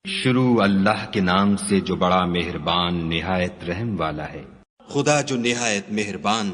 شروع اللہ کے نام سے جو بڑا مہربان نہایت رحم والا ہے۔ خدا جو نہایت مہربان،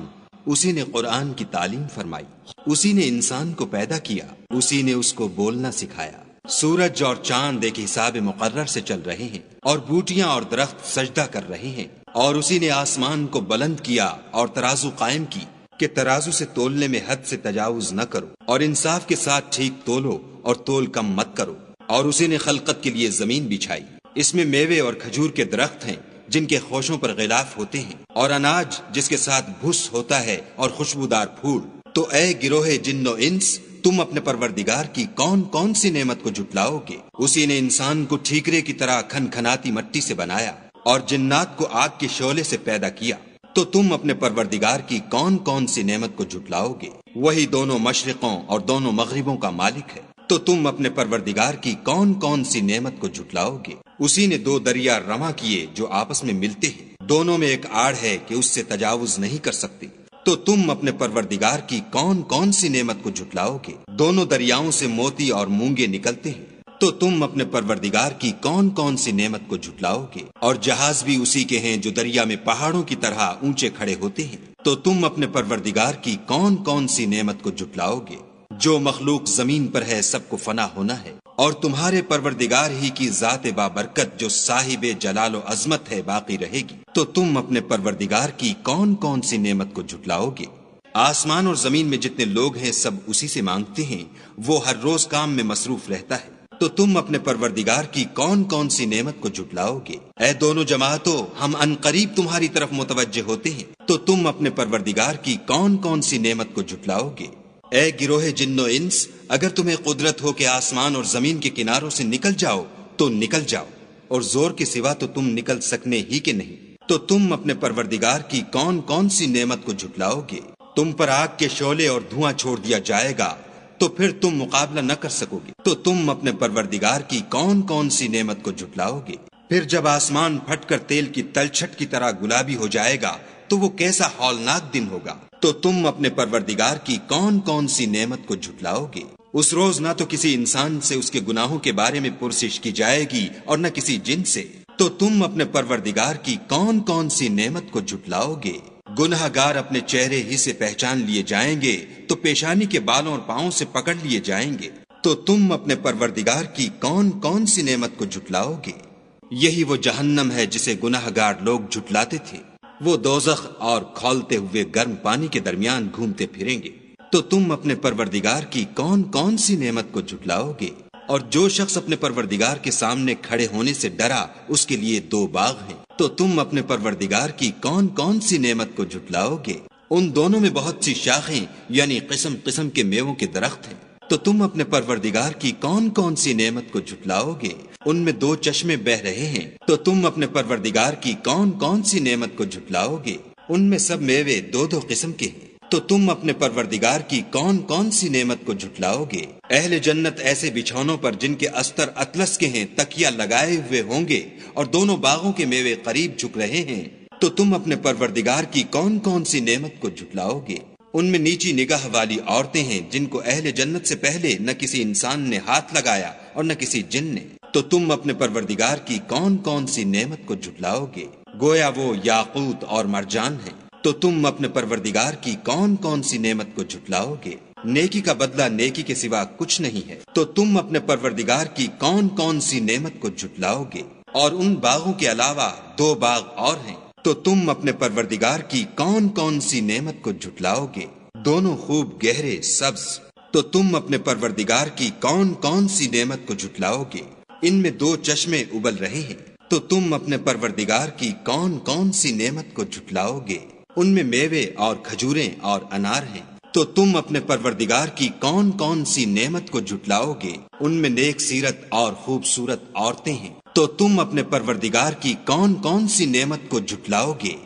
اسی نے قرآن کی تعلیم فرمائی، اسی نے انسان کو پیدا کیا، اسی نے اس کو بولنا سکھایا۔ سورج اور چاند ایک حساب مقرر سے چل رہے ہیں، اور بوٹیاں اور درخت سجدہ کر رہے ہیں، اور اسی نے آسمان کو بلند کیا اور ترازو قائم کی کہ ترازو سے تولنے میں حد سے تجاوز نہ کرو، اور انصاف کے ساتھ ٹھیک تولو اور تول کم مت کرو۔ اور اسی نے خلقت کے لیے زمین بچھائی، اس میں میوے اور کھجور کے درخت ہیں جن کے خوشوں پر غلاف ہوتے ہیں، اور اناج جس کے ساتھ بھس ہوتا ہے اور خوشبودار پھول۔ تو اے گروہ جن و انس، تم اپنے پروردگار کی کون کون سی نعمت کو جھٹلاؤ گے؟ اسی نے انسان کو ٹھیکرے کی طرح کھن کھناتی مٹی سے بنایا اور جنات کو آگ کے شعلے سے پیدا کیا۔ تو تم اپنے پروردگار کی کون کون سی نعمت کو جھٹلاؤ گے؟ وہی دونوں مشرقوں اور دونوں مغربوں کا مالک ہے۔ تو تم اپنے پروردگار کی کون کون سی نعمت کو جھٹلاؤ گے؟ اسی نے دو دریا رواں کیے جو آپس میں ملتے ہیں، دونوں میں ایک آڑ ہے کہ اس سے تجاوز نہیں کر سکتی۔ تو تم اپنے پروردگار کی کون کون سی نعمت کو جھٹلاؤ گے؟ دونوں دریاؤں سے موتی اور مونگے نکلتے ہیں۔ تو تم اپنے پروردگار کی کون کون سی نعمت کو جھٹلاؤ گے؟ اور جہاز بھی اسی کے ہیں جو دریا میں پہاڑوں کی طرح اونچے کھڑے ہوتے ہیں۔ تو تم اپنے پروردگار کی کون کون سی نعمت کو جھٹلاؤ گے؟ جو مخلوق زمین پر ہے سب کو فنا ہونا ہے، اور تمہارے پروردگار ہی کی ذات بابرکت جو صاحب جلال و عظمت ہے باقی رہے گی۔ تو تم اپنے پروردگار کی کون کون سی نعمت کو جھٹلاؤ گے؟ آسمان اور زمین میں جتنے لوگ ہیں سب اسی سے مانگتے ہیں، وہ ہر روز کام میں مصروف رہتا ہے۔ تو تم اپنے پروردگار کی کون کون سی نعمت کو جھٹلاؤ گے؟ اے دونوں جماعتوں، ہم عنقریب تمہاری طرف متوجہ ہوتے ہیں۔ تو تم اپنے پروردگار کی کون کون سی نعمت کو جھٹلاؤ گے؟ اے گروہ جن و انس، اگر تمہیں قدرت ہو کہ آسمان اور زمین کے کناروں سے نکل جاؤ تو نکل جاؤ، اور زور کے سوا تو تم نکل سکنے ہی کے نہیں۔ تو تم اپنے پروردگار کی کون کون سی نعمت کو جھٹلاؤ گے؟ تم پر آگ کے شعلے اور دھواں چھوڑ دیا جائے گا تو پھر تم مقابلہ نہ کر سکو گے۔ تو تم اپنے پروردگار کی کون کون سی نعمت کو جھٹلاؤ گے؟ پھر جب آسمان پھٹ کر تیل کی تلچھٹ کی طرح گلابی ہو جائے گا تو وہ کیسا ہولناک دن ہوگا۔ تو تم اپنے پروردگار کی کون کون سی نعمت کو جھٹلاؤ گے؟ اس روز نہ تو کسی انسان سے اس کے گناہوں کے بارے میں پرسش کی جائے گی اور نہ کسی جن سے۔ تو تم اپنے پروردگار کی کون کون سی نعمت کو جھٹلاؤ گے؟ گناہ گار اپنے چہرے ہی سے پہچان لیے جائیں گے تو پیشانی کے بالوں اور پاؤں سے پکڑ لیے جائیں گے۔ تو تم اپنے پروردگار کی کون کون سی نعمت کو جھٹلاؤ گے؟ یہی وہ جہنم ہے جسے گناہ گار لوگ جھٹلاتے تھے، وہ دوزخ اور کھولتے ہوئے گرم پانی کے درمیان گھومتے پھریں گے۔ تو تم اپنے پروردگار کی کون کون سی نعمت کو جھٹلاؤ گے؟ اور جو شخص اپنے پروردگار کے سامنے کھڑے ہونے سے ڈرا اس کے لیے دو باغ ہیں۔ تو تم اپنے پروردگار کی کون کون سی نعمت کو جھٹلاؤ گے؟ ان دونوں میں بہت سی شاخیں یعنی قسم قسم کے میووں کے درخت ہیں۔ تو تم اپنے پروردگار کی کون کون سی نعمت کو جھٹلاؤ گے؟ ان میں دو چشمے بہ رہے ہیں۔ تو تم اپنے پروردگار کی کون کون سی نعمت کو جھٹلاؤ گے؟ ان میں سب میوے دو دو قسم کے ہیں۔ تو تم اپنے پروردگار کی کون کون سی نعمت کو جھٹلاؤ گے؟ اہل جنت ایسے بچھونوں پر جن کے استر اطلس کے ہیں تکیا لگائے ہوئے ہوں گے، اور دونوں باغوں کے میوے قریب جھک رہے ہیں۔ تو تم اپنے پروردگار کی کون کون سی نعمت کو جھٹلاؤ گے؟ ان میں نیچی نگاہ والی عورتیں ہیں جن کو اہل جنت سے پہلے نہ کسی انسان نے ہاتھ لگایا اور نہ کسی جن نے۔ تو تم اپنے پروردگار کی کون کون سی نعمت کو جھٹلاؤ گے؟ گویا وہ یاقوت اور مرجان ہیں۔ تو تم اپنے پروردگار کی کون کون سی نعمت کو جھٹلاؤ گے؟ نیکی کا بدلہ نیکی کے سوا کچھ نہیں ہے۔ تو تم اپنے پروردگار کی کون کون سی نعمت کو جھٹلاؤ گے؟ اور ان باغوں کے علاوہ دو باغ اور ہیں۔ تو تم اپنے پروردگار کی کون کون سی نعمت کو جھٹلاؤ گے؟ دونوں خوب گہرے سبز۔ تو تم اپنے پروردگار کی کون کون سی نعمت کو جھٹلاؤ گے؟ ان میں دو چشمے ابل رہے ہیں۔ تو تم اپنے پروردگار کی کون کون سی نعمت کو جھٹلاؤ گے؟ ان میں میوے اور کھجوریں اور انار ہیں۔ تو تم اپنے پروردگار کی کون کون سی نعمت کو جھٹلاؤ گے؟ ان میں نیک سیرت اور خوبصورت عورتیں ہیں۔ تو تم اپنے پروردگار کی کون کون سی نعمت کو جھٹلاؤ گے؟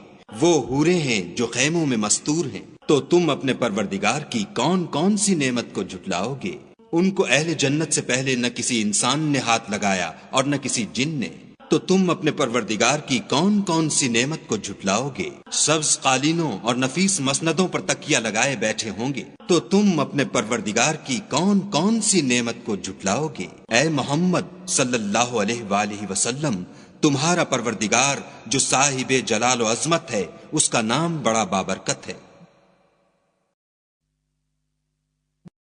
وہ حوریں ہیں جو خیموں میں مستور ہیں۔ تو تم اپنے پروردگار کی کون کون سی نعمت کو جھٹلاؤ گے؟ ان کو اہل جنت سے پہلے نہ کسی انسان نے ہاتھ لگایا اور نہ کسی جن نے۔ تو تم اپنے پروردگار کی کون کون سی نعمت کو جھٹلاؤ گے؟ سبز قالینوں اور نفیس مسندوں پر تکیہ لگائے بیٹھے ہوں گے، تو تم اپنے پروردگار کی کون کون سی نعمت کو جھٹلاؤ گے؟ اے محمد صلی اللہ علیہ وآلہ وسلم، تمہارا پروردگار جو صاحب جلال و عظمت ہے، اس کا نام بڑا بابرکت ہے۔